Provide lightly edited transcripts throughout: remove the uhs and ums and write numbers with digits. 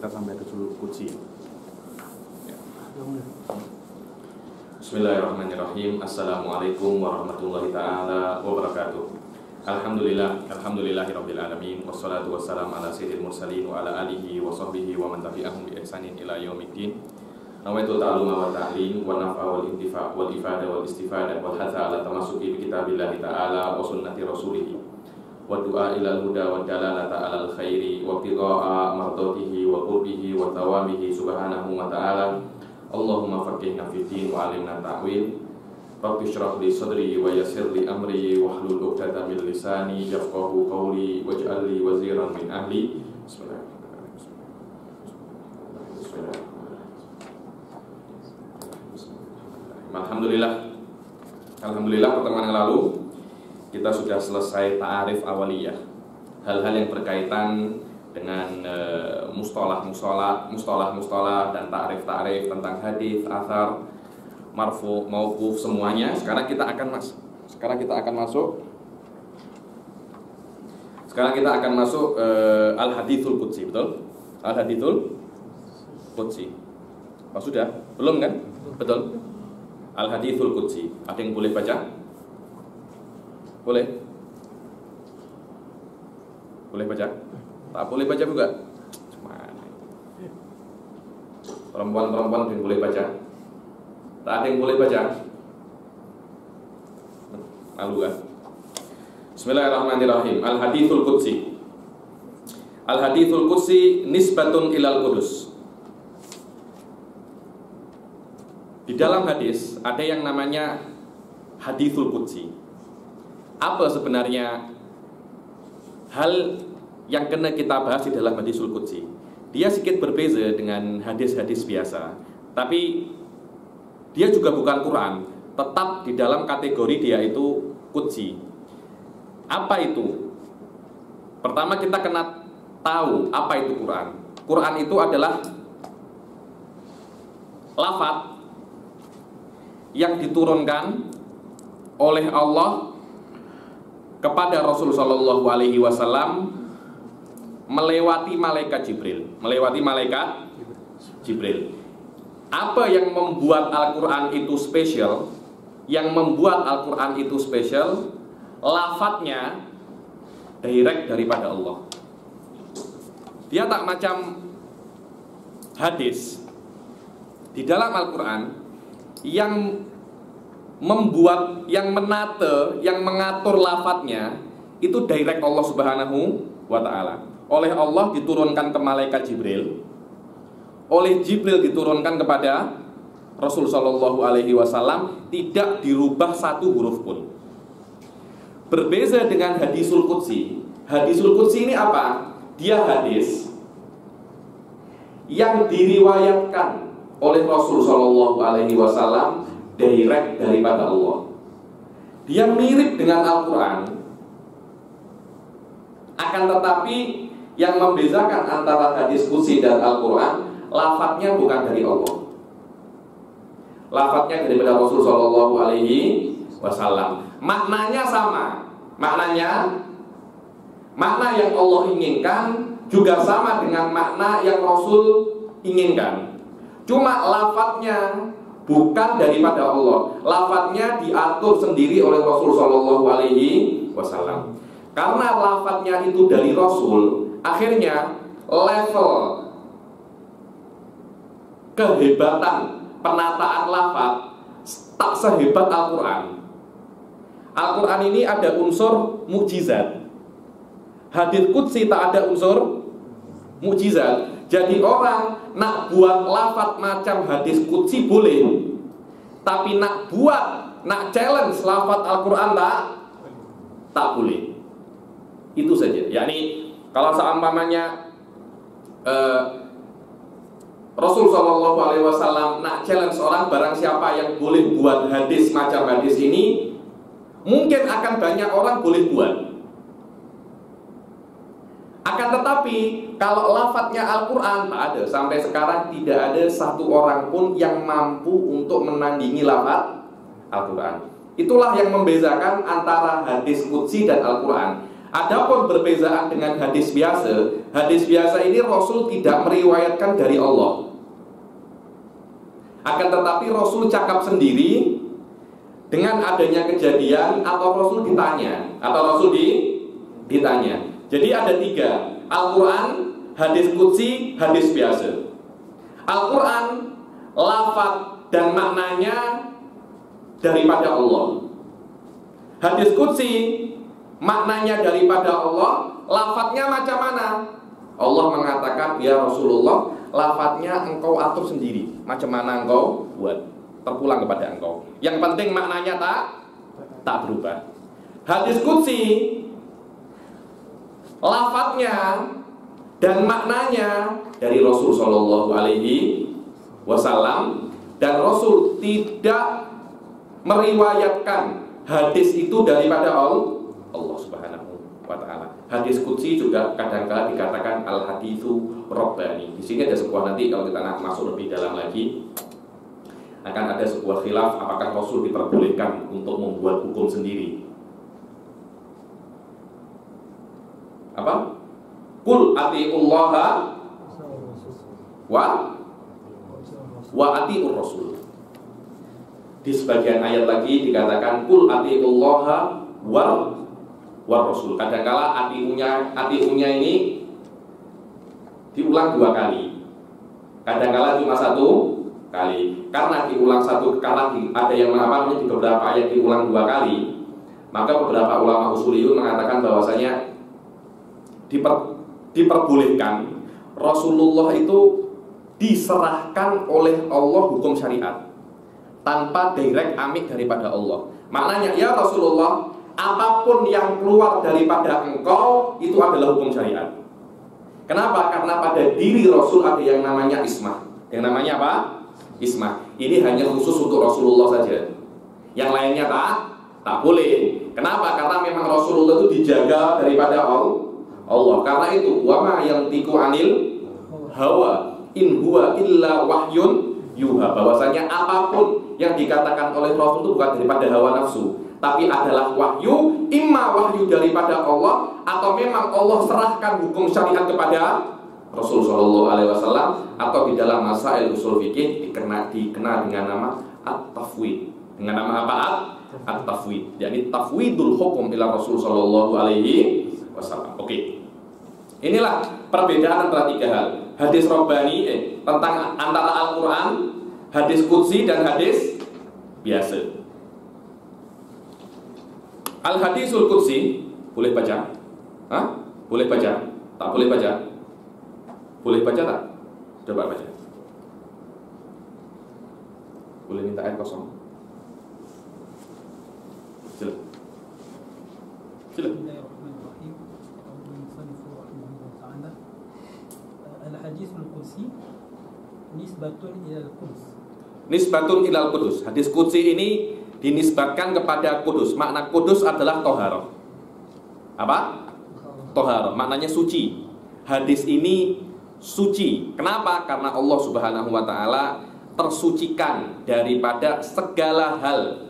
kita sampai ke sulul qudsi. Ya. Bismillahirrahmanirrahim. Assalamualaikum warahmatullahi taala wabarakatuh. Alhamdulillahirabbil alamin, wassalatu wassalamu ala sayyidil mursalin wa ala alihi wa sahbihi wa man tabi'ahum bi ihsanin ila yaumiddin. Nawaitu ta'alluma wa ta'lim wa naf'a wal intifa' wal ifada wal istifada wal hatha ala tamassuki bi kitabillahi ta'ala wa sunnati rasulih wa du'a ila al-huda wa dalalata ala al-khairi wa ibtigha'a mardatihi wa qurbihi wa tawamihi subhanahu wa ta'ala. Allahumma faqihna fid din wa 'allimna ta'wil. Rabbi shrah li sadri wa yassir li amri wahlul 'uqdatam min lisani yafqahu qawli waj'al li waziran min ahli. Alhamdulillah pertemuan yang lalu kita sudah selesai ta'arif awaliyah, hal-hal yang berkaitan dengan mustalah dan ta'rif tentang hadis, athar, marfu, mauquf, semuanya. Sekarang kita akan masuk al-hadithul qudsi, betul? Al-hadithul qudsi. Oh, sudah? Belum kan? Betul. Al-hadithul qudsi. Ada yang boleh baca? Boleh? Boleh baca? Tak boleh baca juga? Perempuan-perempuan yang boleh baca? Tak ada yang boleh baca? Malu kan? Bismillahirrahmanirrahim. Al-hadithul qudsi. Al-hadithul qudsi nisbatun ilal qudus. Di dalam hadis ada yang namanya hadithul qudsi. Apa sebenarnya hal yang kena kita bahas di dalam hadithul qudsi? Dia sedikit berbeza dengan hadis-hadis biasa, tapi dia juga bukan Quran, tetap di dalam kategori dia itu qudsi. Apa itu? Pertama kita kena tahu apa itu Quran. Quran itu adalah lafaz yang diturunkan oleh Allah kepada Rasul sallallahu alaihi wasallam melewati malaikat Jibril. Apa yang membuat Al-Qur'an itu spesial? Yang membuat Al-Qur'an itu spesial, lafadznya direct daripada Allah. Dia tak macam hadis. Di dalam Al-Qur'an yang membuat, yang menata, yang mengatur lafadznya itu direct Allah Subhanahu wa ta'ala. Oleh Allah diturunkan ke malaikat Jibril, oleh Jibril diturunkan kepada Rasul sallallahu alaihi wasallam, tidak dirubah satu huruf pun. Berbeza dengan hadisul qudsi. Hadisul qudsi ini apa? Dia hadis yang diriwayatkan oleh Rasul sallallahu alaihi wasallam direct daripada Allah. Dia mirip dengan Al-Quran, akan tetapi yang membedakan antara hadis qudsi dan Al-Quran, lafadznya bukan dari Allah, lafadznya daripada Rasul sallallahu alaihi wasallam. Maknanya sama. Makna yang Allah inginkan juga sama dengan makna yang Rasul inginkan. Cuma lafadznya bukan daripada Allah. Lafadznya diatur sendiri oleh Rasul sallallahu alaihi wasallam. Karena lafadznya itu dari Rasul, akhirnya level kehebatan penataan lafadz tak sehebat Al-Quran. Al-Quran ini ada unsur mukjizat. Hadits qudsi tak ada unsur mukjizat. Jadi orang nak buat lafadz macam hadis qudsi boleh, tapi nak challenge lafadz Al-Quran tak boleh. Itu saja. Yakni kalau seumpamanya Rasul sallallahu alaihi wasallam nak challenge orang, barang siapa yang boleh buat hadis macam hadis ini, mungkin akan banyak orang boleh buat. Akan tetapi kalau lafadznya Al-Quran tak ada. Sampai sekarang tidak ada satu orang pun yang mampu untuk menandingi lafadz Al-Quran. Itulah yang membedakan antara hadis qudsi dan Al-Quran. Adapun berbezaan dengan hadis biasa ini Rasul tidak meriwayatkan dari Allah. Akan tetapi Rasul cakap sendiri dengan adanya kejadian atau Rasul ditanya ditanya. Jadi ada 3, Al-Quran, hadis qudsi, hadis biasa. Al-Quran, lafaz dan maknanya daripada Allah. Hadis qudsi, maknanya daripada Allah, lafadznya macam mana? Allah mengatakan, ya Rasulullah, lafadznya engkau atur sendiri, macam mana engkau buat, terpulang kepada engkau. Yang penting maknanya tak berubah. Hadis qudsi, lafadznya dan maknanya dari Rasul Shallallahu Alaihi Wasallam, dan Rasul tidak meriwayatkan hadis itu daripada Allah Subhanahu wa Ta'ala. Hadis qudsi juga kadang-kala dikatakan al-haditsu rabbani. Di sini ada sebuah, nanti kalau kita masuk lebih dalam lagi akan ada sebuah khilaf apakah Rasul diperbolehkan untuk membuat hukum sendiri. Apa? Qul atiullaha wa atiur rasul. Di sebagian ayat lagi dikatakan qul atiullaha wa rasul. Kadangkala atiunya ini diulang 2 kali. Kadangkala cuma 1 kali. Karena diulang 1, karena ada yang mengamati di beberapa ayat diulang 2 kali, maka beberapa ulama usuliyun mengatakan bahwasanya diperbolehkan Rasulullah itu diserahkan oleh Allah hukum syariat tanpa direct amik daripada Allah. Maknanya, ya Rasulullah, apapun yang keluar daripada engkau itu adalah hukum syariat. Kenapa? Karena pada diri Rasul ada yang namanya ismah. Yang namanya apa? Ismah. Ini hanya khusus untuk Rasulullah saja. Yang lainnya tak boleh. Kenapa? Karena memang Rasulullah itu dijaga daripada Allah. Karena itu, wa ma yantiqu anil hawa in huwa illa wahyun yuha. Bahwasanya apapun yang dikatakan oleh Rasul itu bukan daripada hawa nafsu, tapi adalah wahyu, imma wahyu daripada Allah, atau memang Allah serahkan hukum syariat kepada Rasul Shallallahu Alaihi Wasallam, atau di dalam masail usul fikih dikenal dengan nama at-tafwid. Dengan nama apa? At-tafwid. Yakni tafwidul hukum ila Rasul Shallallahu Alaihi Wasallam. Oke. Inilah perbedaan antara 3 hal. Hadis Rabbani tentang antara Al-Quran, hadis qudsi dan hadis biasa. Al-hadisul qudsi boleh baca? Hah? Boleh baca? Tak boleh baca? Boleh baca tak? Coba baca. Boleh minta air kosong? Silakan. Al-hadisul qudsi nisbatun ilal qudus. Nisbatun ilal qudus. Hadis qudsi ini dinisbatkan kepada kudus. Makna kudus adalah toharo. Apa? Toharo, maknanya suci. Hadis ini suci. Kenapa? Karena Allah Subhanahu wa Ta'ala tersucikan daripada segala hal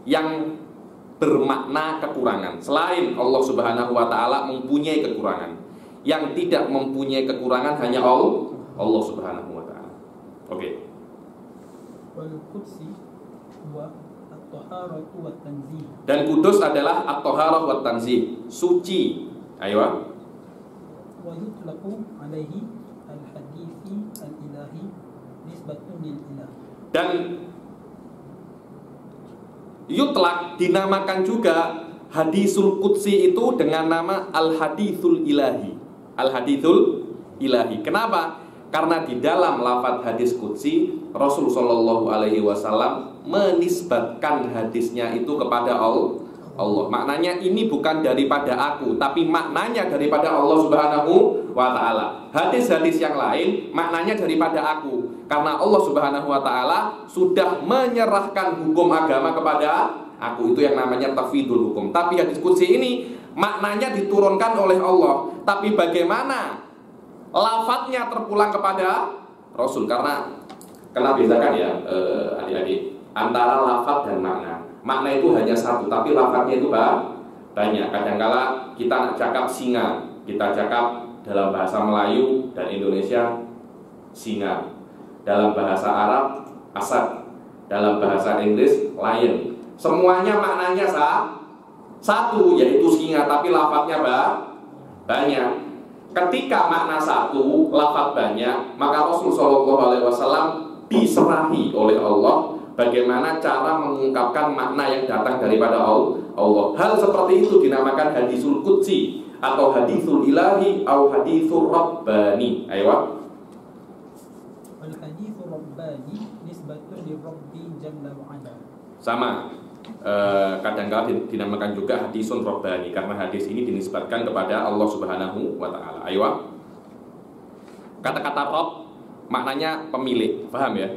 yang bermakna kekurangan. Selain Allah Subhanahu wa Ta'ala mempunyai kekurangan, yang tidak mempunyai kekurangan hanya Allah Subhanahu wa Ta'ala. Oke. Dan kudus adalah at-taharah wa tanzih, suci. Ayo. Wa yutlaqu alaihi al-hadithi al-ilahi nisbatun lil ilah. Dan yutlaq dinamakan juga hadisul qudsi itu dengan nama al-hadithul ilahi. Al-hadithul ilahi. Kenapa? Karena di dalam lafaz hadis qudsi Rasul Shallallahu Alaihi Wasallam menisbatkan hadisnya itu kepada Allah. Maknanya ini bukan daripada aku, tapi maknanya daripada Allah Subhanahu wa Ta'ala. Hadis-hadis yang lain maknanya daripada aku, karena Allah Subhanahu wa Ta'ala sudah menyerahkan hukum agama kepada aku. Itu yang namanya tafwidul hukum. Tapi hadis qudsi ini maknanya diturunkan oleh Allah, tapi bagaimana lafadznya terpulang kepada Rasul. Karena bedakan ya adik-adik antara lafadz dan makna. makna itu hanya satu, tapi lafadznya itu banyak. Kadangkala kita nak cakap singa, kita cakap dalam bahasa Melayu dan Indonesia singa, dalam bahasa Arab asad, dalam bahasa Inggris lion. Semuanya maknanya satu, yaitu singa, tapi lafadznya banyak. Ketika makna satu, lafadz banyak, maka Rasul SAW diserahi oleh Allah bagaimana cara mengungkapkan makna yang datang daripada Allah. Hal seperti itu dinamakan hadisul qudsi atau hadisul ilahi atau hadisul rabbani. Ayo. Al-haditsul rabbani nisbatun li Rabbi jalla wa ala. Sama. Kadang-kadang dinamakan juga hadisun rabbani karena hadis ini dinisbatkan kepada Allah Subhanahu wa taala. Ayo. Kata-kata Rabb maknanya pemilik, paham ya?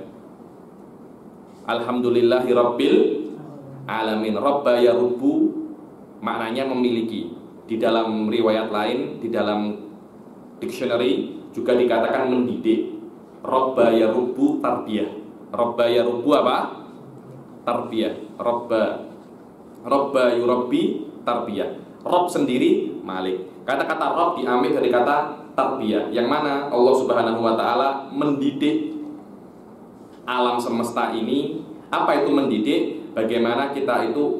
Alhamdulillahi rabbil alamin. Rabba yarubbu maknanya memiliki. Di dalam riwayat lain, di dalam dictionary juga dikatakan mendidik. Rabba yarubbu tarbiyah. Rabba yarubbu apa? Tarbiyah. Rabba yurabbi tarbiyah. Rabb sendiri malik. Kata-kata Rabb diambil dari kata tarbiyah, yang mana Allah Subhanahu wa taala mendidik alam semesta ini. Apa itu mendidik? Bagaimana kita itu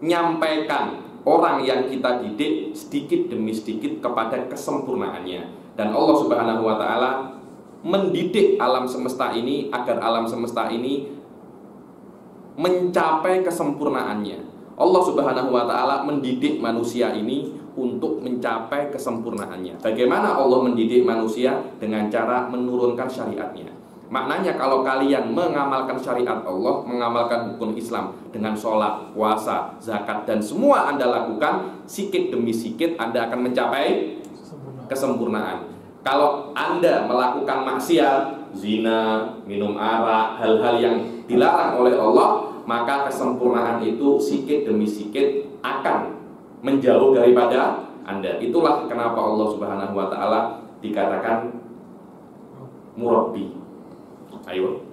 menyampaikan orang yang kita didik sedikit demi sedikit kepada kesempurnaannya. Dan Allah Subhanahu wa taala mendidik alam semesta ini agar alam semesta ini mencapai kesempurnaannya. Allah Subhanahu wa taala mendidik manusia ini untuk mencapai kesempurnaannya. Bagaimana Allah mendidik manusia? Dengan cara menurunkan syariatnya. Maknanya kalau kalian mengamalkan syariat Allah, mengamalkan hukum Islam dengan sholat, puasa, zakat, dan semua Anda lakukan, sikit demi sikit Anda akan mencapai kesempurnaan. Kalau Anda melakukan maksiat, zina, minum arak, hal-hal yang dilarang oleh Allah, maka kesempurnaan itu sikit demi sikit akan menjauh daripada Anda. Itulah kenapa Allah Subhanahu wa taala dikatakan murabbi. Ayo.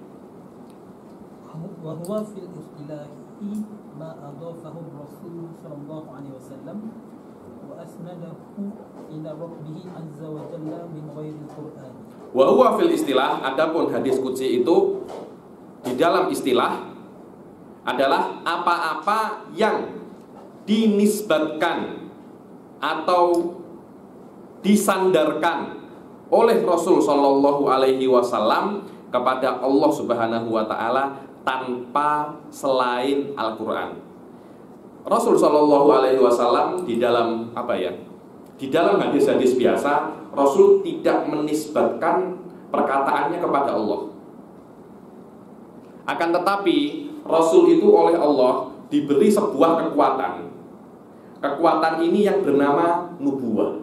Wa huwa fil istilahi ma adafahu Rasul sallallahu alaihi wasallam wa asnadahu ila rabbih azza wa jalla min ghairi al-Qur'an. Wa huwa fil istilah, adapun hadis qudsi itu di dalam istilah adalah apa-apa yang dinisbatkan atau disandarkan oleh Rasul Shallallahu Alaihi Wasallam kepada Allah Subhanahu Wa Taala tanpa selain Al-Quran. Rasul Shallallahu Alaihi Wasallam di dalam di dalam hadis-hadis biasa, Rasul tidak menisbatkan perkataannya kepada Allah. Akan tetapi Rasul itu oleh Allah diberi sebuah kekuatan. Kekuatan ini yang bernama nubuwah.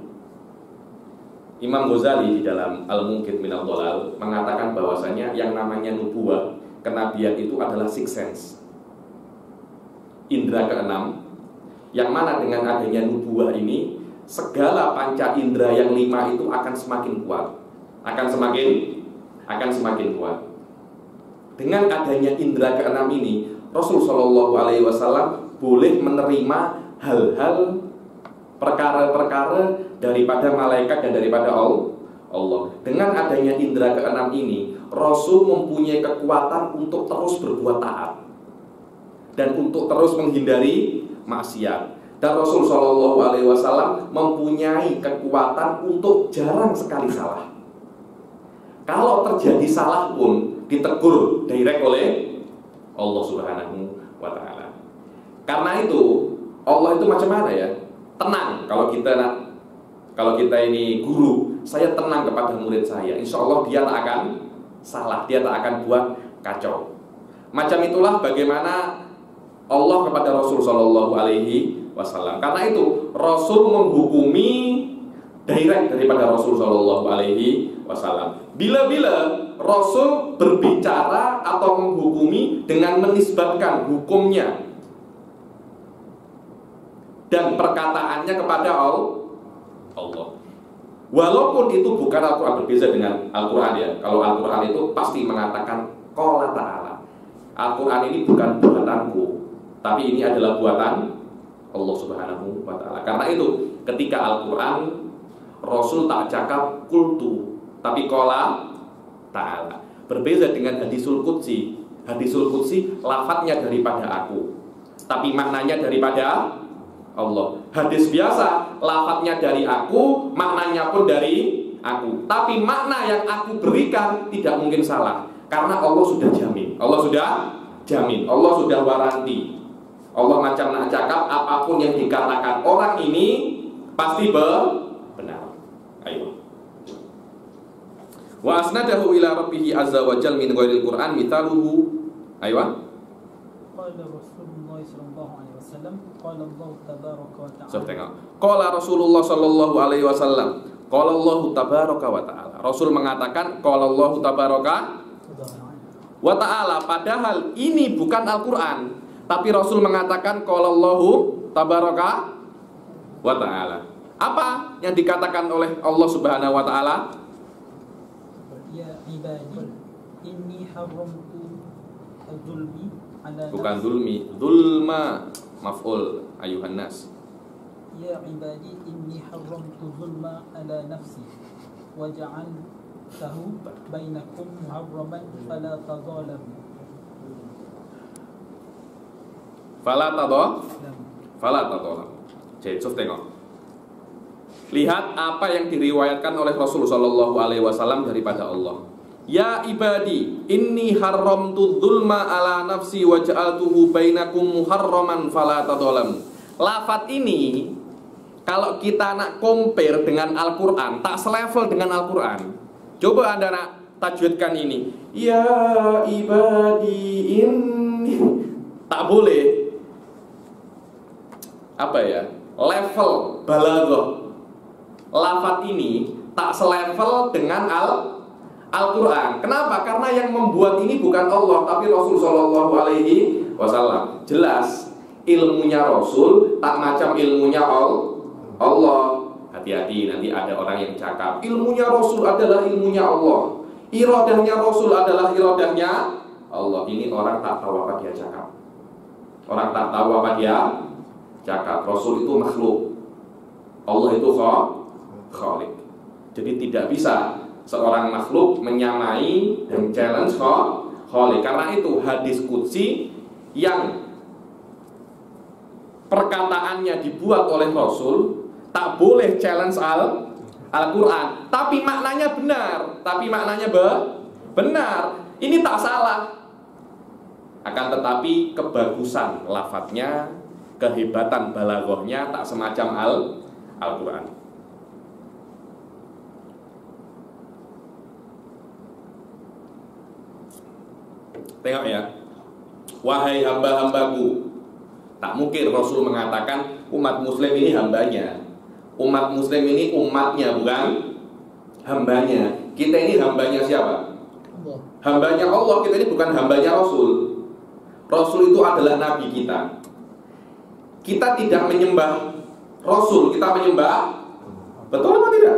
Imam Ghazali di dalam Al-Munqidh Minadh Dhalal mengatakan bahwasanya yang namanya nubuwah, kenabian itu adalah sixth sense, indera keenam, yang mana dengan adanya nubuwah ini segala panca indera yang 5 itu akan semakin kuat, akan semakin kuat. Dengan adanya indera keenam ini, Rasul Shallallahu Alaihi Wasallam boleh menerima hal-hal, perkara-perkara daripada malaikat dan daripada Allah. Dengan adanya indera keenam ini, Rasul mempunyai kekuatan untuk terus berbuat taat dan untuk terus menghindari maksiat. Dan Rasul Shallallahu Alaihi Wasallam mempunyai kekuatan untuk jarang sekali salah. Kalau terjadi salah pun ditegur direct oleh Allah Subhanahu wa taala. Karena itu Allah itu macam mana ya? Tenang kalau kita ini guru, saya tenang kepada murid saya. Insya Allah dia tak akan salah, dia tak akan buat kacau. Macam itulah bagaimana Allah kepada Rasul Shallallahu Alaihi Wasallam. Karena itu Rasul menghukumi direct daripada Rasul Shallallahu Alaihi Wasallam. Bila-bila Rasul berbicara atau menghukumi dengan menisbatkan hukumnya dan perkataannya kepada Allah. Walaupun itu bukan Al-Quran, berbeda dengan Al-Quran ya. Kalau Al-Quran itu pasti mengatakan qala ta'ala. Al-Quran ini bukan buatanku, tapi ini adalah buatan Allah Subhanahu wa ta'ala. Karena itu ketika Al-Quran, Rasul tak cakap kultu, tapi qala ta'ala. Berbeda dengan hadisul qudsi. Hadisul qudsi lafadznya daripada aku, tapi maknanya daripada Allah. Hadis biasa lafadznya dari aku, maknanya pun dari aku, tapi makna yang aku berikan tidak mungkin salah, karena Allah sudah jamin. Allah sudah jamin, Allah sudah waranti. Allah macam nak cakap apapun yang dikatakan orang ini pasti benar. Ayo. Wa asnadahu ila rabbih azza wa jalla min ghairil Qur'an mithaluhu. Ayo. Qala Rasulullah sallallahu alaihi wasallam, qala Allah tabaraka wa ta'ala. So, tengok. Qala Rasulullah sallallahu alaihi wasallam, qala Allah tabaraka wa ta'ala. Rasul mengatakan qala Allah tabaraka wa ta'ala, padahal ini bukan Al-Qur'an, tapi Rasul mengatakan qala Allah tabaraka wa ta'ala. Apa yang dikatakan oleh Allah Subhanahu wa ta'ala? Ya ibadi, inni haramtu al-zulmi ala Bukan nafsi. zulmi, zulma maf'ul ayuhan nas. Ya ibadi, inni haramtu zulma ala nafsi wa ja'altahu bainakum muharraman fala tadzalamu. Fala tadha. Jadi, tengok. Lihat apa yang diriwayatkan oleh Rasul sallallahu alaihi wasallam daripada Allah. Ya ibadi, inni haramtu dzulma ala nafsi wa ja'altuhu bainakum muharraman fala tadzalamu. Lafaz ini kalau kita nak compare dengan Al-Qur'an, tak selevel dengan Al-Qur'an. Coba Anda nak tajwidkan ini. Ya ibadi inni, tak boleh. Apa ya? Level balaghah lafaz ini tak selevel dengan Al-Qur'an. Kenapa? Karena yang membuat ini bukan Allah, tapi Rasul sallallahu alaihi wasallam. Jelas ilmunya Rasul tak macam ilmunya Allah. Hati-hati, nanti ada orang yang cakap ilmunya Rasul adalah ilmunya Allah, iradahnya Rasul adalah iradahnya Allah. Ini orang tak tahu apa dia cakap. Orang tak tahu apa dia cakap. Rasul itu makhluk, Allah itu Khalik. Jadi tidak bisa seorang makhluk menyamai dan challenge Khalik. Karena itu hadis qudsi yang perkataannya dibuat oleh Rasul tak boleh challenge Al-Quran. Tapi maknanya benar. Benar. Ini tak salah. Akan tetapi kebagusan lafadznya, kehebatan balaghahnya tak semacam Al-Quran. Tengok ya. Wahai hamba-hambaku. Tak mungkin Rasul mengatakan umat muslim ini hambanya. Umat muslim ini umatnya, bukan hambanya. Kita ini hambanya siapa? Allah. Hambanya Allah, kita ini bukan hambanya Rasul. Rasul itu adalah nabi kita. Kita tidak menyembah Rasul, kita menyembah. Betul apa tidak?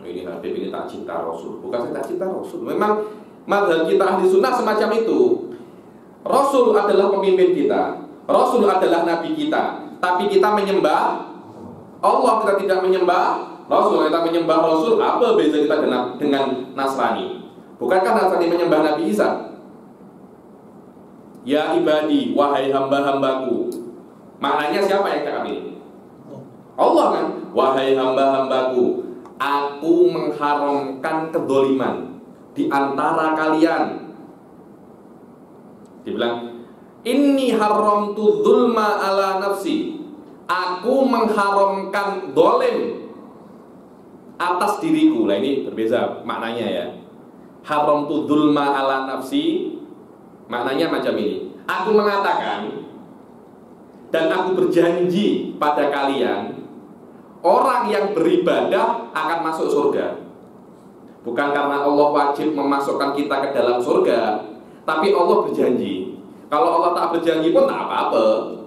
Ini Habib ini tak cinta Rasul. Bukan saya tak cinta Rasul. Memang mazhab kita ahli sunnah semacam itu. Rasul adalah pemimpin kita, Rasul adalah nabi kita, tapi kita menyembah Allah, kita tidak menyembah Rasul. Kita menyembah Rasul, apa beza kita dengan Nasrani? Bukankah Nasrani menyembah Nabi Isa? Ya ibadi, wahai hamba-hambaku. Maknanya siapa yang cakap ini? Allah kan? Wahai hamba-hambaku, aku mengharamkan kedzaliman di antara kalian. Dibilang, inni haramtu dzulma ala nafsi. Aku mengharamkan zalim atas diriku. Nah ini berbeda maknanya ya. Haramtu dzulma ala nafsi maknanya macam ini. Aku mengatakan dan aku berjanji pada kalian, orang yang beribadah akan masuk surga. Bukan karena Allah wajib memasukkan kita ke dalam surga, tapi Allah berjanji. Kalau Allah tak berjanji pun tak apa-apa.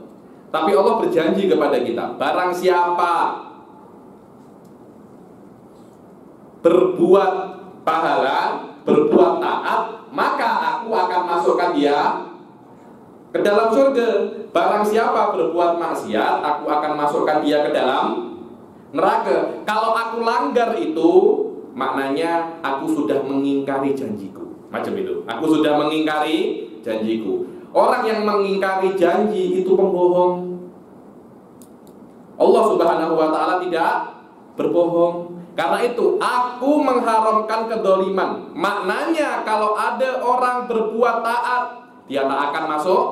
Tapi Allah berjanji kepada kita, barang siapa berbuat pahala, berbuat taat, maka aku akan masukkan dia ke dalam surga. Barang siapa berbuat maksiat, aku akan masukkan dia ke dalam neraka. Kalau aku langgar itu, maknanya aku sudah mengingkari janjiku. Macam itu. Aku sudah mengingkari janjiku. Orang yang mengingkari janji itu pembohong. Allah Subhanahu wa ta'ala tidak berbohong. Karena itu aku mengharamkan kedoliman. Maknanya kalau ada orang berbuat taat, dia tak akan masuk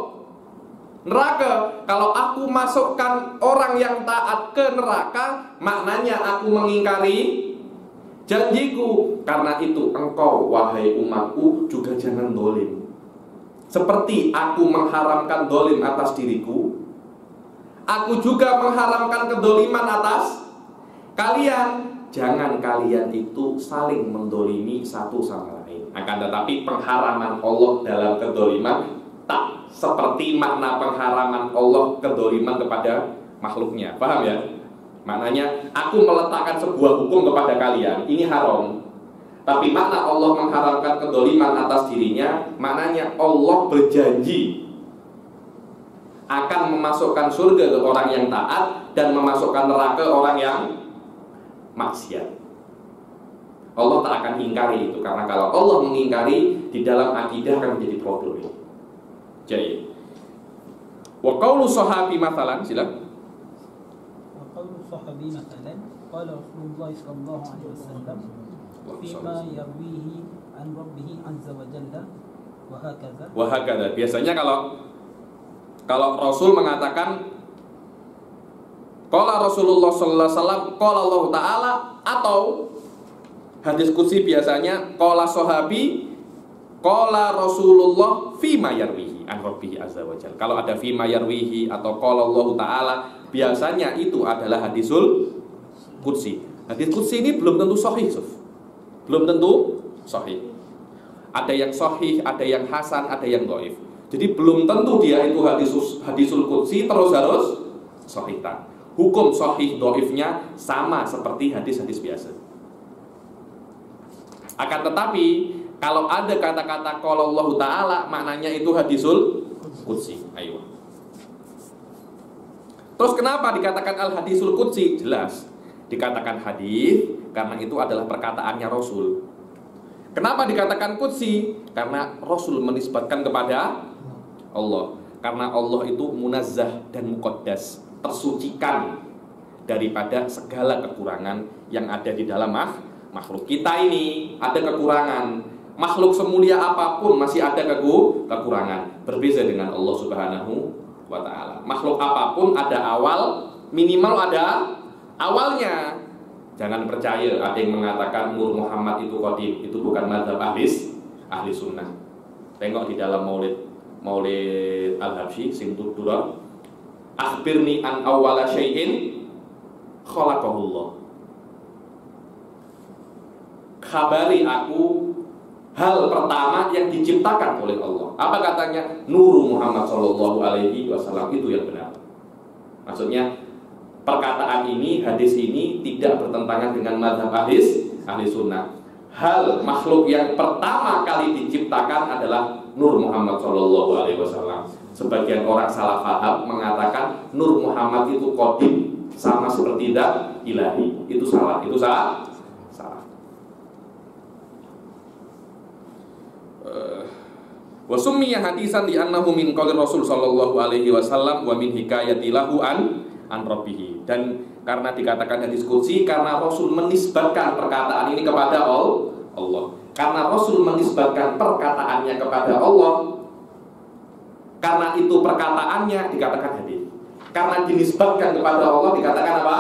neraka. Kalau aku masukkan orang yang taat ke neraka, maknanya aku mengingkari janjiku. Karena itu engkau wahai umatku juga jangan dolim. Seperti aku mengharamkan dolim atas diriku, aku juga mengharamkan kedoliman atas kalian. Jangan kalian itu saling mendolimi satu sama lain. Akan tetapi pengharaman Allah dalam kedoliman tak seperti makna pengharaman Allah kedoliman kepada makhluknya. Paham ya? Maknanya aku meletakkan sebuah hukum kepada kalian, ini haram. Tapi makna Allah mengharamkan kedoliman atas dirinya, maknanya Allah berjanji akan memasukkan surga ke orang yang taat dan memasukkan neraka orang yang maksiat. Allah tak akan ingkari itu, karena kalau Allah mengingkari, di dalam akidah akan menjadi problem. Jadi, wa qaulu sahabi mathalan, silakan. Wa qaulu sahabi mathalan, qala Rasulullah sallallahu alaihi wasallam fima yarwihi an rabbih azza wa jalla wa hakadha. Wa hakadha. Biasanya kalau Rasul mengatakan qala Rasulullah sallallahu alaihi wasallam, qala Allah taala, atau hadis qudsi biasanya qala sahabi, qala Rasulullah fima yarwihi an rabbih azza wa jalla. Kalau ada fima yarwihi atau qala Allah taala, biasanya itu adalah hadisul qudsi. Hadis qudsi ini belum tentu sahih, belum tentu sahih. Ada yang sahih, ada yang hasan, ada yang dhaif. Jadi belum tentu dia itu hadisul qudsi terus harus sahih. Hukum sahih dhaifnya sama seperti hadis-hadis biasa. Akan tetapi kalau ada kata-kata qala Allah taala, maknanya itu hadisul qudsi. Ayo. Terus kenapa dikatakan al hadisul qudsi? Jelas dikatakan hadis karena itu adalah perkataannya Rasul. Kenapa dikatakan qudsi? Karena Rasul menisbatkan kepada Allah. Karena Allah itu munazzah dan muqaddas, tersucikan daripada segala kekurangan yang ada di dalam makhluk. Kita ini ada kekurangan. Makhluk semulia apapun masih ada kekurangan. Berbeza dengan Allah Subhanahu wa ta'ala. Makhluk apapun ada awal, minimal ada awalnya. Jangan percaya ada yang mengatakan Nur Muhammad itu qadim. Itu bukan mazhab ahli sunnah. Tengok di dalam Maulid Al-Habsyi sing tudura, akhbirni an awwala syai'in khalaqahullah. Khabari aku hal pertama yang diciptakan oleh Allah. Apa katanya? Nur Muhammad sallallahu alaihi wasallam, itu yang benar. Maksudnya perkataan ini, hadis ini tidak bertentangan dengan mazhab ahli sunnah. Hal makhluk yang pertama kali diciptakan adalah Nur Muhammad sallallahu alaihi wasallam. Sebagian orang salah paham mengatakan Nur Muhammad itu qadim, sama seperti zat ilahi. Itu salah. Wa summiya hadisan li annahu min qauli Rasul sallallahu alaihi wasallam wa min hikayati lahu an rabbih. Dan karena dikatakan hadis qudsi karena Rasul menisbatkan perkataan ini kepada Allah. Karena Rasul menisbatkan perkataannya kepada Allah, karena itu perkataannya dikatakan hadis. Karena dinisbatkan kepada Allah dikatakan apa?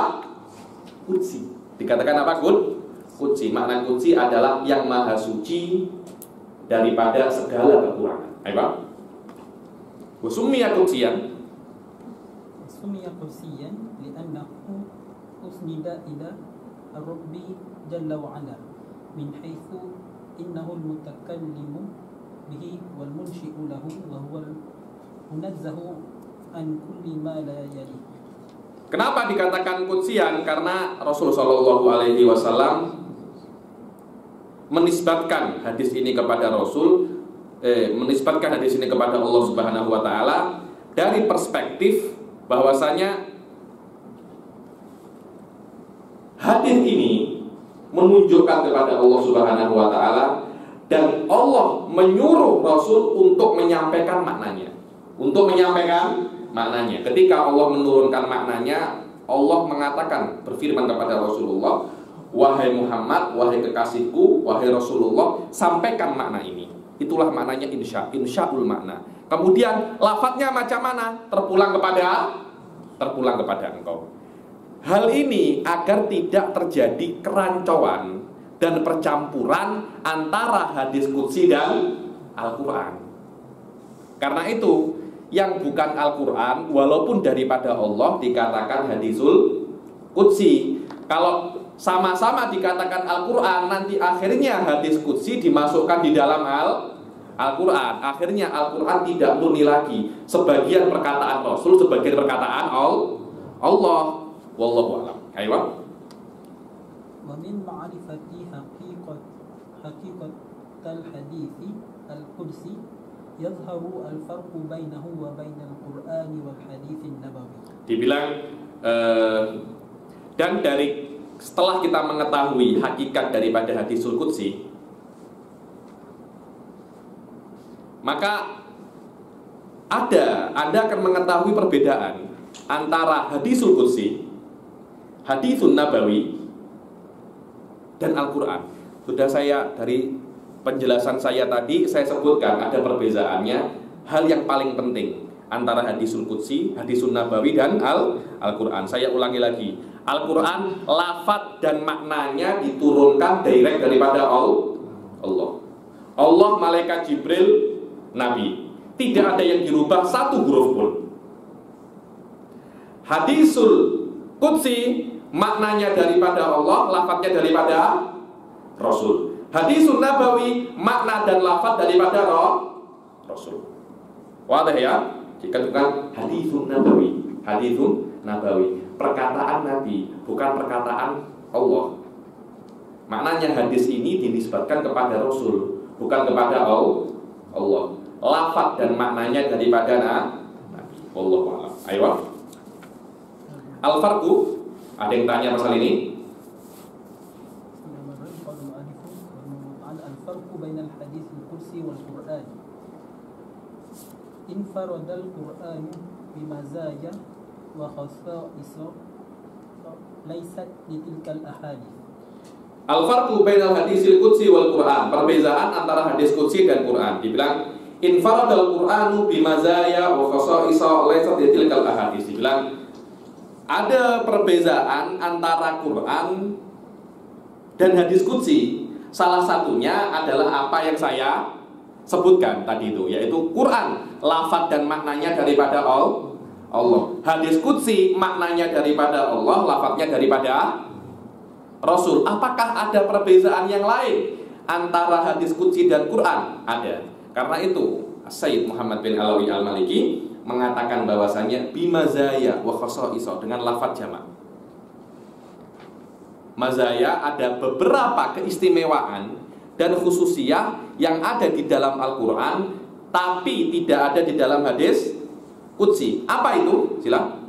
Qudsi. Dikatakan apa? Qudsi. Makna qudsi adalah yang maha suci daripada segala kekurangan. Ayo Pak. Wa summiya qudsiyan. Summiya qudsiyan li'annahu usnida ila ar-rabbi jalla wa ala min haitsu innahu al-mutakallimu bihi wal munshi'u lahu wa huwa munazzahu an kulli ma la yali. Kenapa dikatakan qudsiyan? Karena Rasul sallallahu alaihi wasallam menisbatkan hadis ini kepada Rasul menisbatkan hadis ini kepada Allah Subhanahu wa taala dari perspektif bahwasanya hadis ini menunjukkan kepada Allah Subhanahu wa taala dan Allah menyuruh Rasul untuk menyampaikan maknanya. Untuk menyampaikan maknanya. Ketika Allah menurunkan maknanya, Allah mengatakan, berfirman kepada Rasulullah, wahai Muhammad, wahai kekasihku, wahai Rasulullah, sampaikan makna ini. Itulah maknanya insya'ul makna. Kemudian lafadznya macam mana? Terpulang kepada engkau. Hal ini agar tidak terjadi kerancuan dan percampuran antara hadis qudsi dan Al-Quran. Karena itu, yang bukan Al-Quran walaupun daripada Allah dikatakan hadisul qudsi. Kalau sama-sama dikatakan Al-Quran, nanti akhirnya hadis qudsi dimasukkan di dalam Al-Quran. Akhirnya Al-Quran tidak murni lagi. Sebagian perkataan Rasul, sebagian perkataan Allah. Wallahu a'lam. Ayo. Wa min ma'rifati haqiqat al-hadits al-qudsi yadhharu al-farqu bainahu wa bainal Qur'ani wal hadits an-nabawi. Dibilang dan dari setelah kita mengetahui hakikat daripada hadisul qudsi, maka Anda akan mengetahui perbedaan antara hadisul qudsi, hadisun nabawi, dan Al-Quran. Sudah saya dari penjelasan saya tadi saya sebutkan ada perbedaannya. Hal yang paling penting antara hadisul qudsi, hadisun nabawi, dan Al-Quran. Saya ulangi lagi. Al-Quran lafaz dan maknanya diturunkan direct daripada Allah. Allah, malaikat Jibril, Nabi. Tidak ada yang dirubah satu huruf pun. Hadisul qudsi maknanya daripada Allah, lafadznya daripada Rasul. Hadisun nabawi makna dan lafadz daripada Rasul. Wadah ya? Jika bukan hadisun nabawi, perkataan Nabi, bukan perkataan Allah. Maknanya hadis ini dinisbatkan kepada Rasul, bukan kepada Allah. Lafadz dan maknanya daripada Nabi. Wallahu a'lam. Ayo. Al-farqu, ada yang tanya pasal ini? Al-farqu bainal hadits al-qudsi wal Qur'an. Infaradal Qur'an bimazaya wa khasa'isa laysat litilkal ahadits. Al-farqu bainal hadisil qudsi wal Qur'an. Perbedaan antara hadis qudsi dan Qur'an. Dibilang infaradal Qur'anu bimazaya wa khasa'isa laysat litilkal ahadits. Dibilang ada perbedaan antara Quran dan hadis qudsi. Salah satunya adalah apa yang saya sebutkan tadi itu, yaitu Quran lafaz dan maknanya daripada Allah. Hadis qudsi maknanya daripada Allah, lafaznya daripada Rasul. Apakah ada perbedaan yang lain antara hadis qudsi dan Quran? Ada. Karena itu Sayyid Muhammad bin Alawi Al-Maliki mengatakan bahwasanya bimazaya wa khasa'isa, dengan lafaz jamak. Mazaya ada beberapa keistimewaan dan khususiyah yang ada di dalam Al-Quran tapi tidak ada di dalam hadis qudsi. Apa itu? Silakan.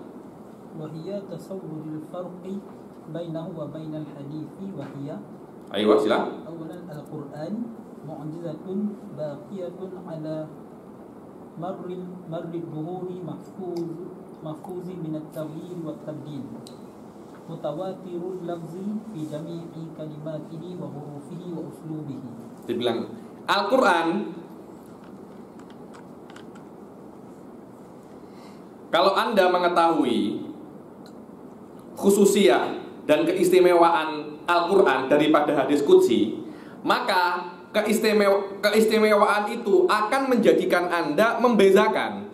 Wa hiya tasawwurul farqi bainahu wa bainal hadithi wa hiya. Ayo silakan. Awalan Al-Quran mu'jizatun baqiyatun ala marri dhuhuri mahfuzi min at-taghyir wa at-tabdil. Mutawatirul lafzi fi jami'i kalimatihi wa hurufihi wa uslubihi. Dibilang Al-Quran, kalau Anda mengetahui khususiyah dan keistimewaan Al-Quran daripada hadis qudsi, maka keistimewaan itu akan menjadikan Anda membezakan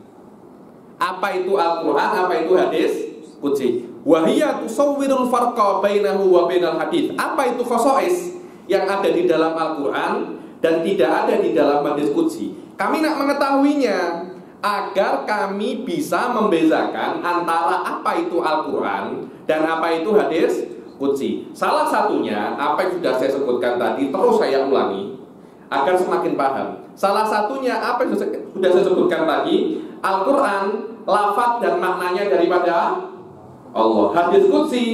apa itu Al-Quran, apa itu hadis qudsi. Wahiyya tusawwirul farqa bainahu wa bainal hadits. Apa itu khosais yang ada di dalam Al-Quran dan tidak ada di dalam hadis qudsi? Kami nak mengetahuinya agar kami bisa membezakan antara apa itu Al-Quran dan apa itu hadis qudsi. Salah satunya apa yang sudah saya sebutkan tadi, terus saya ulangi, agar semakin paham. Salah satunya apa yang sudah saya sebutkan tadi, Al-Quran, lafaz dan maknanya daripada Allah. Hadis qudsi,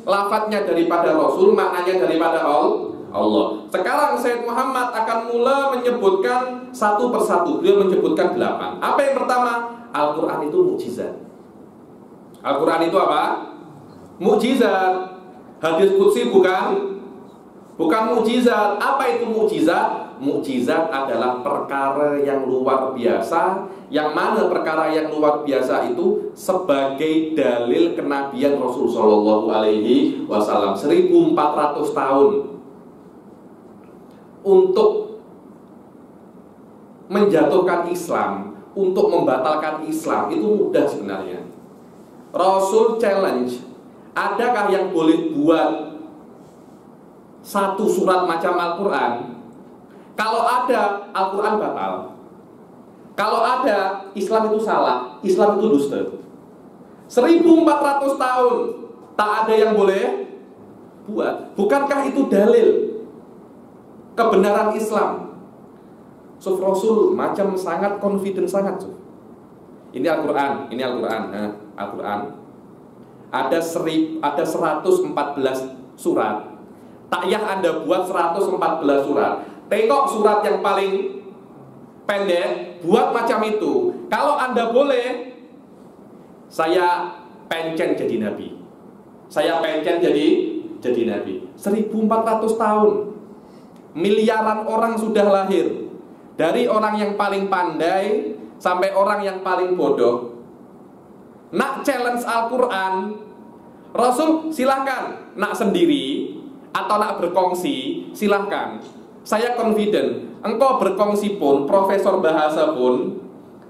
lafaznya daripada Rasul, maknanya daripada Allah. Sekarang Sayyid Muhammad akan mula menyebutkan satu persatu. Beliau menyebutkan 8. Apa yang pertama? Al-Quran itu mukjizat. Al-Quran itu apa? Mukjizat. Hadis qudsi bukan mukjizat. Apa itu mukjizat? Mukjizat adalah perkara yang luar biasa, yang mana perkara yang luar biasa itu sebagai dalil kenabian Rasul Shallallahu Alaihi Wasallam 1400 tahun untuk menjatuhkan Islam, untuk membatalkan Islam itu mudah sebenarnya. Rasul challenge, adakah yang boleh buat satu surat macam Al-Quran? Kalau ada, Al-Quran batal. Kalau ada, Islam itu salah, Islam itu dusta. 1400 tahun tak ada yang boleh buat. Bukankah itu dalil kebenaran Islam? Rasul macam sangat confident sangat. Ini Al-Quran, ini Al-Quran. Nah, Al-Quran ada 114 surat. Tak payah Anda buat 114 surat. Tengok surat yang paling pendek, buat macam itu. Kalau Anda boleh, saya pencen jadi nabi. Saya pencen jadi nabi. 1400 tahun. Miliaran orang sudah lahir. Dari orang yang paling pandai sampai orang yang paling bodoh. Nak challenge Al-Quran, Rasul silahkan. Nak sendiri atau nak berkongsi, silahkan. Saya confident, engkau berkongsi pun, profesor bahasa pun,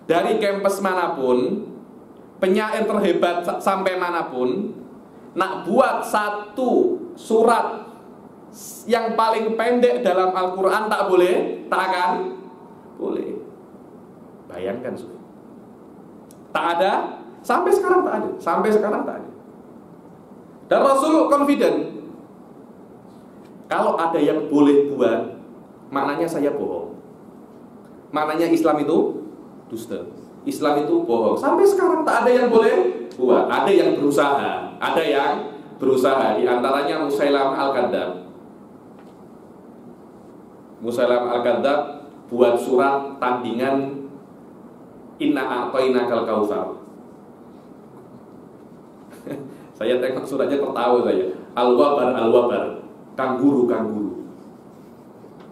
dari kampus manapun, penyair terhebat sampai manapun, nak buat satu surat yang paling pendek dalam Al-Quran tak boleh, tak akan boleh. Bayangkan, tak ada, sampai sekarang tak ada, sampai sekarang tak ada. Dan Rasul confident, kalau ada yang boleh buat, maknanya saya bohong. Maknanya Islam itu dusta. Islam itu bohong. Sampai sekarang tak ada yang boleh buat. Ada yang berusaha. Ada yang berusaha. Di antaranya Musailamah Al-Kadzdzab. Musailamah Al-Kadzdzab buat surat tandingan Inna a'tainakal kautsar. Saya tengok suratnya tertawa saya. Al-wabar, al-wabar. Kangguru.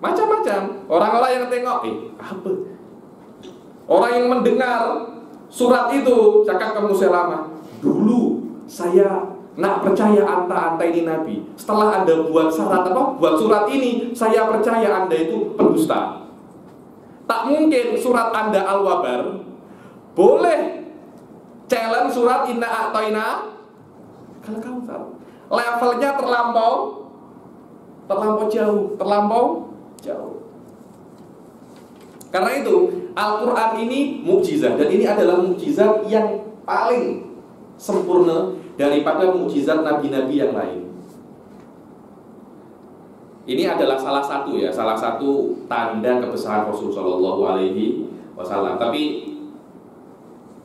Macam-macam. Orang-orang yang tengok, apa? Orang yang mendengar surat itu cakap ke Musailamah, dulu saya nak percaya anta ini nabi. Setelah Anda buat syarat buat surat ini, saya percaya Anda itu pendusta. Tak mungkin surat Anda al-wabar boleh challenge surat Inna a'taina kal kautsar. Levelnya terlampau jauh. Karena itu Al-Quran ini mukjizat, dan ini adalah mukjizat yang paling sempurna daripada mukjizat nabi-nabi yang lain. Ini adalah salah satu tanda kebesaran Rasul Shallallahu Alaihi Wasallam. Tapi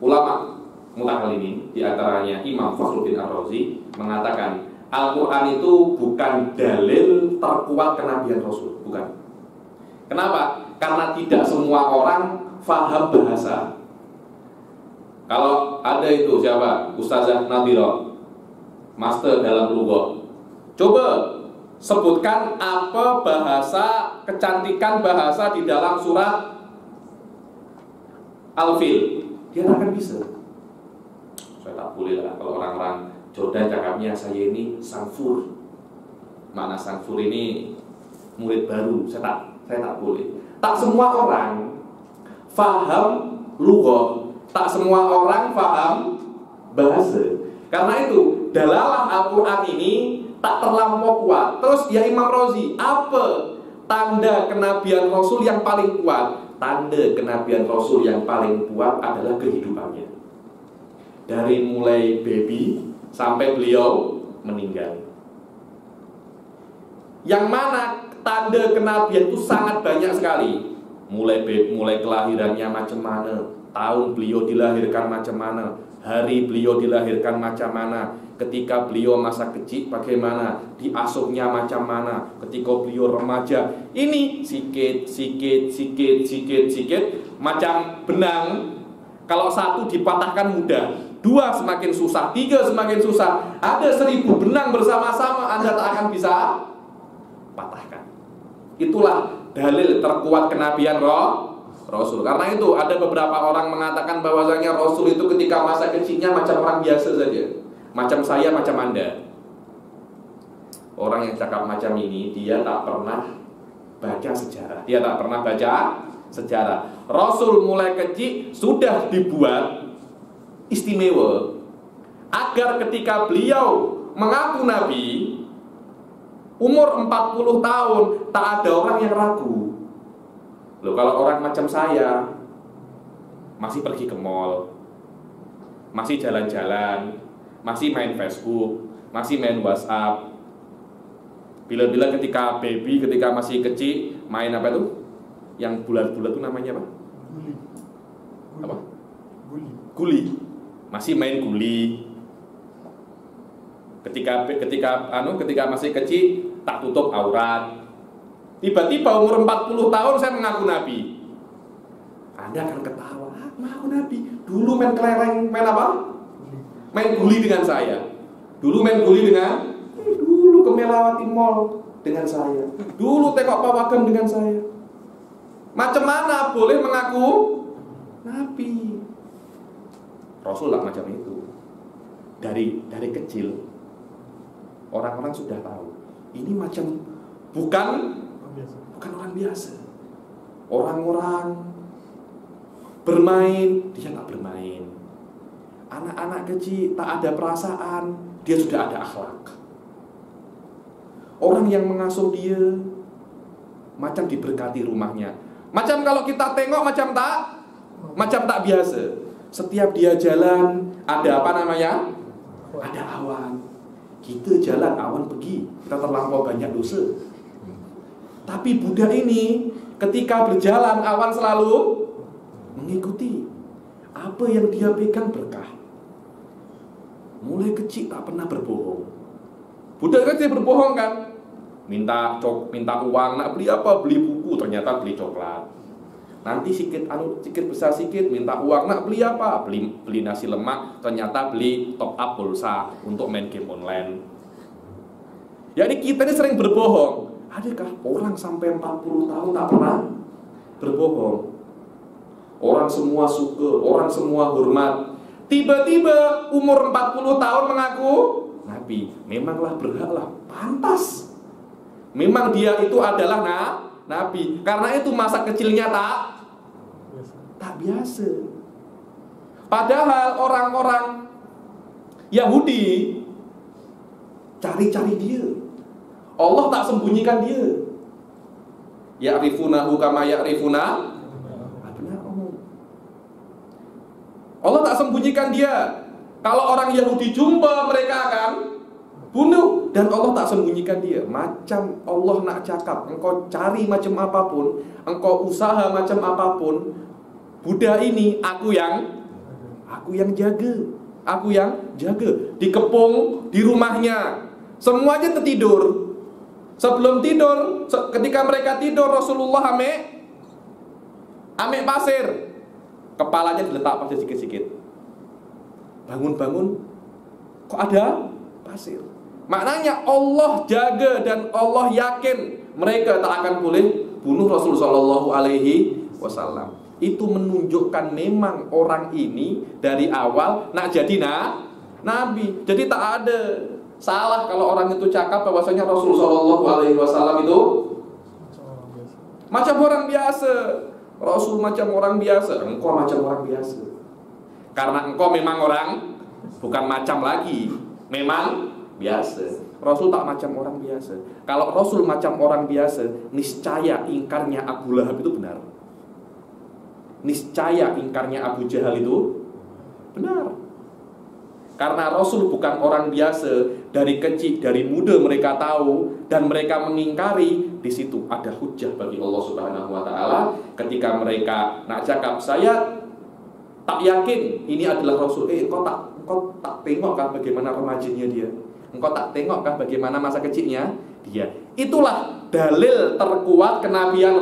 ulama mutakallimin, di antaranya Imam Fakhruddin Ar-Razi, mengatakan Al-Quran itu bukan dalil terkuat kenabian Rasul, bukan. Kenapa? Karena tidak semua orang faham bahasa. Kalau ada itu siapa? Ustazah Nadhira, master dalam lugah. Coba sebutkan apa bahasa, kecantikan bahasa di dalam surat Al-Fil. Dia tak akan bisa. Saya tak boleh lah kalau orang-orang Jordan cakapnya, saya ini sangfur. Makna sangfur ini murid baru. Saya tak boleh. Tak semua orang faham lugah, tak semua orang faham bahasa. Karena itu dalalah Al-Quran ini tak terlampau kuat. Terus ya Imam Razi, apa tanda kenabian Rasul yang paling kuat? Tanda kenabian Rasul yang paling kuat adalah kehidupannya. Dari mulai baby sampai beliau meninggal. Yang mana tanda kenabian itu sangat banyak sekali. Mulai kelahirannya macam mana, tahun beliau dilahirkan macam mana, hari beliau dilahirkan macam mana, ketika beliau masa kecil bagaimana, diasuhnya macam mana, ketika beliau remaja. Ini sikit macam benang. Kalau satu dipatahkan mudah, dua semakin susah, tiga semakin susah. Ada 1000 benang bersama-sama, Anda tak akan bisa patahkan. Itulah dalil terkuat kenabian Rasul. Karena itu ada beberapa orang mengatakan bahwasanya Rasul itu ketika masa kecilnya macam orang biasa saja, macam saya, macam Anda. Orang yang cakap macam ini, dia tak pernah baca sejarah. Dia tak pernah baca sejarah. Rasul mulai kecil sudah dibuat istimewa agar ketika beliau mengaku nabi, umur 40 tahun, tak ada orang yang ragu. Loh, kalau orang macam saya masih pergi ke mall, masih jalan-jalan, masih main Facebook, masih main WhatsApp. Bila-bila ketika baby, ketika masih kecil, main apa itu? Yang bulat-bulat itu namanya apa? Guli. Apa? Guli. Guli. Masih main guli. Ketika masih kecil tak tutup aurat. Tiba-tiba umur 40 tahun saya mengaku nabi. Anda akan ketawa, mengaku nabi. Dulu main kelereng, main apa? Main guli dengan saya. Dulu main guli dengan, dulu ke Melawati Mall dengan saya. Dulu tengok pawagam dengan saya. Macam mana boleh mengaku nabi? Rasul lah macam itu. Dari kecil orang-orang sudah tahu ini macam bukan orang biasa. Orang-orang bermain, dia tak bermain. Anak-anak kecil tak ada perasaan, dia sudah ada akhlak. Orang yang mengasuh dia macam diberkati rumahnya. Macam kalau kita tengok macam tak biasa. Setiap dia jalan ada apa namanya? Ada awan. Kita jalan awan pergi, kita terlampau banyak dosa. Tapi Buddha ini ketika berjalan awan selalu mengikuti. Apa yang dia pegang berkah. Mulai kecil tak pernah berbohong. Buddha kan dia berbohong kan? Minta uang, nak beli apa? Beli buku, ternyata beli coklat. Nanti sikit besar sikit, minta uang, nak beli apa? Beli nasi lemak, ternyata beli top up pulsa untuk main game online. Jadi kita ini sering berbohong. Adakah orang sampai 40 tahun tak pernah berbohong? Orang semua suka, orang semua hormat. Tiba-tiba umur 40 tahun mengaku nabi. Memanglah berhaklah, pantas. Memang dia itu adalah nabi. Karena itu masa kecilnya tak biasa. Padahal orang-orang Yahudi cari-cari dia. Allah tak sembunyikan dia. Ya'rifunahu kama ya'rifuna abna'ahum. Allah tak sembunyikan dia. Kalau orang Yahudi jumpa, mereka akan bunuh. Dan Allah tak sembunyikan dia. Macam Allah nak cakap, engkau cari macam apapun, engkau usaha macam apapun, Buddha ini aku yang jaga. Aku yang jaga. Dikepung di rumahnya. Semuanya tertidur. Sebelum tidur, ketika mereka tidur, Rasulullah ambil pasir. Kepalanya diletak pasir sikit-sikit. Bangun-bangun, kok ada pasir? Maknanya Allah jaga dan Allah yakin mereka tak akan boleh bunuh Rasul sallallahu alaihi wasallam. Itu menunjukkan memang orang ini dari awal nak jadi nabi. Jadi tak ada salah kalau orang itu cakap bahwasanya Rasul sallallahu alaihi wasallam itu macam orang biasa. Rasul macam orang biasa, engkau macam orang biasa. Karena engkau memang orang, bukan macam lagi, memang biasa. Rasul tak macam orang biasa. Kalau Rasul macam orang biasa, niscaya ingkarnya Abu Lahab itu benar. Niscaya ingkarnya Abu Jahal itu benar. Karena Rasul bukan orang biasa, dari kecil, dari muda mereka tahu dan mereka mengingkari. Di situ ada hujah bagi Allah Subhanahu wa taala ketika mereka nak cakap, saya tak yakin ini adalah Rasul. Engkau tak tengokkah bagaimana remajanya dia? Engkau tak tengokkah bagaimana masa kecilnya dia? Itulah dalil terkuat kenabian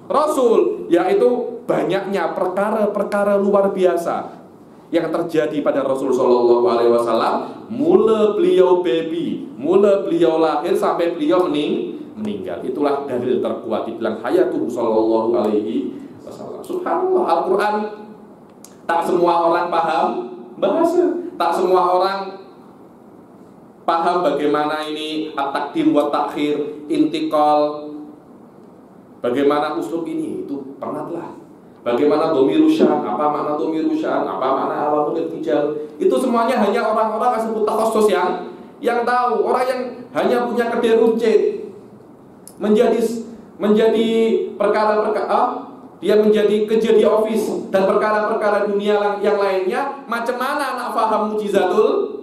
Rasul, yaitu banyaknya perkara-perkara luar biasa yang terjadi pada Rasul Shallallahu Alaihi Wasallam, mula beliau baby, mula beliau lahir sampai beliau meninggal. Itulah dalil terkuat, dibilang hayatuhu Shallallahu Alaihi Wasallam. Subhanallah, Al-Quran tak semua orang paham bahasa, tak semua orang paham bagaimana ini at-taqdim wa ta'khir, intiqal, bagaimana uslub ini, itu pernahlah. Bagaimana domiru syan, apa makna domiru syan, apa makna awamul irtijal. Itu semuanya hanya orang-orang asal takhasus yang tahu. Orang yang hanya punya kedai runcit menjadi perkara-perkara, dia menjadi kerja di office dan perkara-perkara dunia yang lainnya, macam mana nak faham mujizatul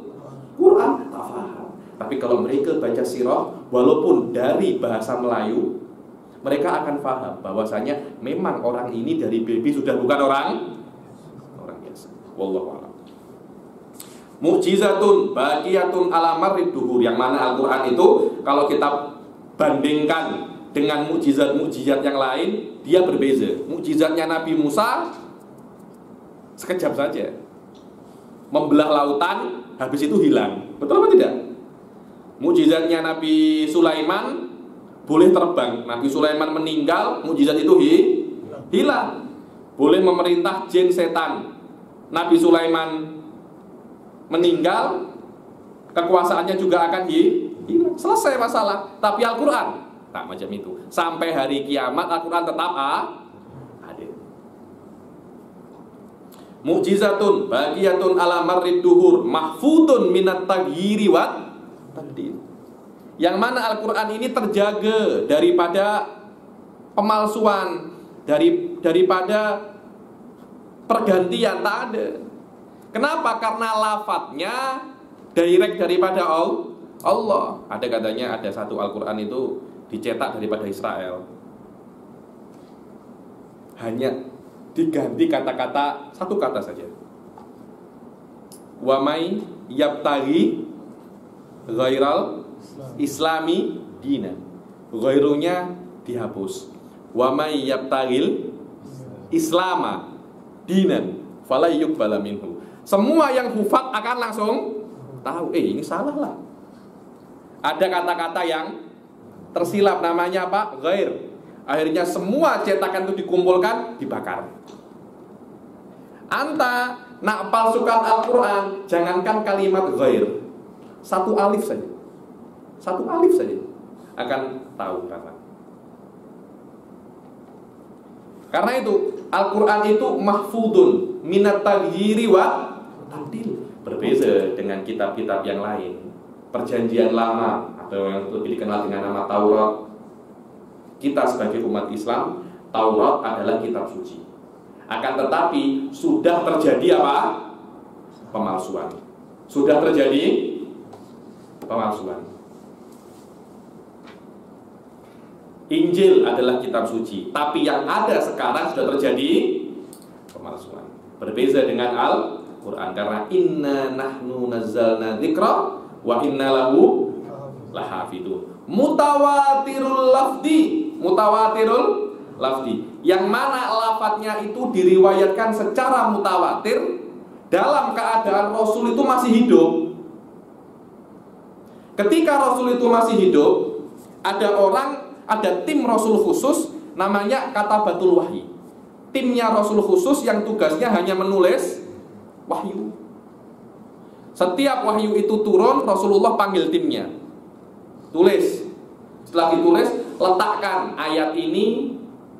Quran? Tak faham. Tapi kalau mereka baca sirah, walaupun dari bahasa Melayu, mereka akan paham bahwasanya memang orang ini dari baby sudah bukan orang biasa. Wallahu a'lam. Mu'jizatun baqiyatun ala marrid duhur, yang mana Al-Qur'an itu kalau kita bandingkan dengan mukjizat-mukjizat yang lain, dia berbeza. Mukjizatnya Nabi Musa sekejap saja, membelah lautan, habis itu hilang. Betul apa tidak? Mukjizatnya Nabi Sulaiman boleh terbang. Nabi Sulaiman meninggal, mukjizat itu hilang. Boleh memerintah jin setan. Nabi Sulaiman meninggal, kekuasaannya juga akan hilang. Selesai masalah. Tapi Al-Quran tak macam itu. Sampai hari kiamat Al-Quran tetap hadir. Mukjizatun baqiyatun ala marrid duhur mahfudun minat taghyiri wa tabdil. Yang mana Al-Quran ini terjaga daripada pemalsuan, daripada pergantian, tak ada. Kenapa? Karena lafadznya direct daripada Allah. Ada katanya ada satu Al-Quran itu dicetak daripada Israel, hanya diganti kata-kata, satu kata saja. Wa may yabtaghi ghairal Islami dina, ghairunya dihapus. Wa may yabtaghil islama dinan fala yuqbala minhu. Semua yang hufat akan langsung tahu, ini salah lah. Ada kata-kata yang tersilap, namanya apa? Ghair. Akhirnya semua cetakan itu dikumpulkan, dibakar. Anta nak palsukan Al-Quran, jangankan kalimat ghair, satu alif saja akan tahu karena. Karena itu Al-Quran itu mahfudun minat taghyiri wa tabdil. Berbeza dengan kitab-kitab yang lain. Perjanjian lama atau yang lebih dikenal dengan nama Taurat. Kita sebagai umat Islam, Taurat adalah kitab suci. Akan tetapi sudah terjadi apa? Pemalsuan. Sudah terjadi pemalsuan. Injil adalah kitab suci, tapi yang ada sekarang sudah terjadi pemalsuan. Berbeza dengan Al-Quran, karena inna nahnu nazzalna dzikra wa inna lahu lahafidun. Mutawatirul lafdi, yang mana lafadznya itu diriwayatkan secara mutawatir dalam keadaan Rasul itu masih hidup. Ketika Rasul itu masih hidup, ada tim Rasul khusus namanya Katabatul Wahyi. Timnya Rasul khusus yang tugasnya hanya menulis wahyu. Setiap wahyu itu turun, Rasulullah panggil timnya, tulis. Setelah ditulis, letakkan ayat ini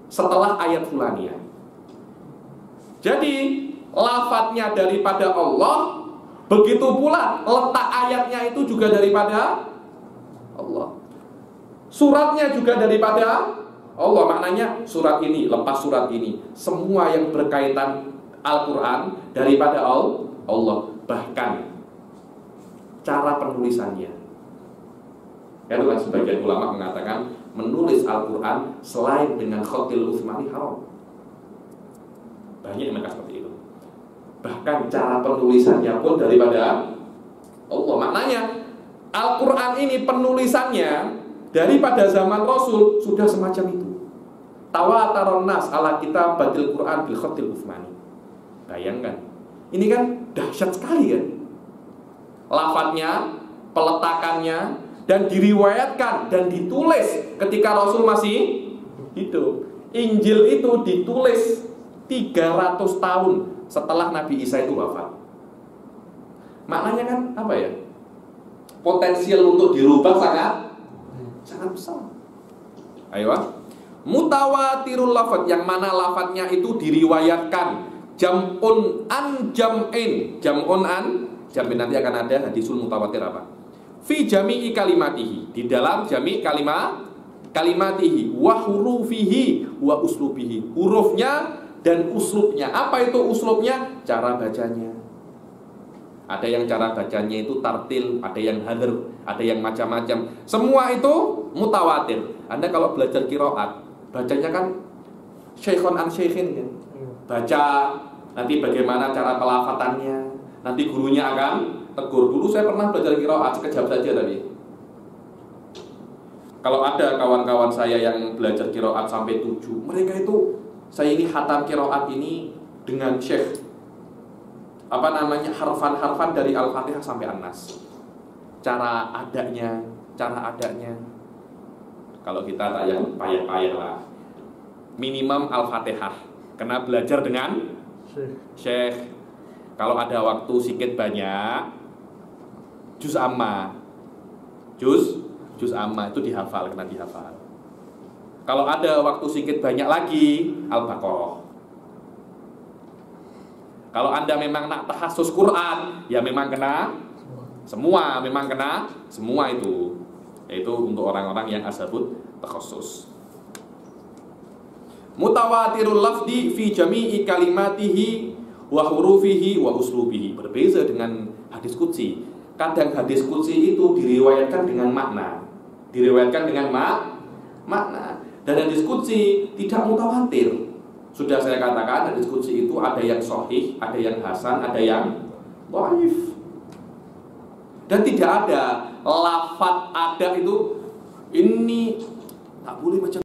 setelah ayat fulaniyah. Jadi lafadznya daripada Allah, begitu pula letak ayatnya itu juga daripada Allah. Suratnya juga daripada Allah. Maknanya surat ini lepas surat ini. Semua yang berkaitan Al-Quran daripada Allah. Bahkan cara penulisannya. Ya, kan sebagian ulama mengatakan menulis Al-Quran selain dengan khotil Utsmani haram. Banyak yang mengatakan seperti itu. Bahkan cara penulisannya pun daripada Allah. Maknanya Al-Quran ini penulisannya daripada zaman Rasul sudah semacam itu. Tawataron nas ala kitab badil Quran bil khotil Utsmani. Bayangkan, ini kan dahsyat sekali kan. Lafadznya, peletakannya, dan diriwayatkan dan ditulis ketika Rasul masih hidup. Injil itu ditulis 300 tahun setelah Nabi Isa itu wafat. Maknanya kan apa ya? Potensial untuk dirubah sangat besar. Ayo, mutawatirul lafadz, yang mana lafadznya itu diriwayatkan jam'un an jam'in. Jam'un an jam'in, nanti akan ada hadisul mutawatir apa? Fi jami'i kalimatihi, di dalam jami' kalimatihi, wa hurufihi wa uslubihi, hurufnya dan uslubnya. Apa itu uslubnya? Cara bacanya. Ada yang cara bacanya itu tartil, ada yang hadr, ada yang macam-macam. Semua itu mutawatir. Anda kalau belajar qiraat, bacanya kan syekhon an syekhin kan. Baca nanti bagaimana cara pelafatannya. Nanti gurunya akan tegur. Dulu saya pernah belajar qiraat sekejap saja tadi. Kalau ada kawan-kawan saya yang belajar qiraat sampai 7, mereka itu, saya ini khatam qiraat ini dengan syekh harfan-harfan dari Al-Fatihah sampai An-Nas. Cara adanya. Kalau kita tak yang payah-payah lah, minimum Al-Fatihah, kena belajar dengan syekh. Kalau ada waktu sedikit banyak, juz amma. Juz amma itu dihafal, kena dihafal. Kalau ada waktu sedikit banyak lagi, Al-Baqarah. Kalau Anda memang nak tahassus Quran, ya memang kena semua, semua itu. Yaitu untuk orang-orang yang ashabut takhassus. Mutawatirul lafdi fi jami'i kalimatihi wa hurufihi wa uslubihi. Berbeda dengan hadis qudsi. Kadang hadis qudsi itu diriwayatkan dengan makna. Makna. Dan hadis qudsi tidak mutawatir. Sudah saya katakan, hadis qudsi itu ada yang sahih, ada yang hasan, ada yang dhaif. Dan tidak ada lafaz ada itu ini tak boleh macam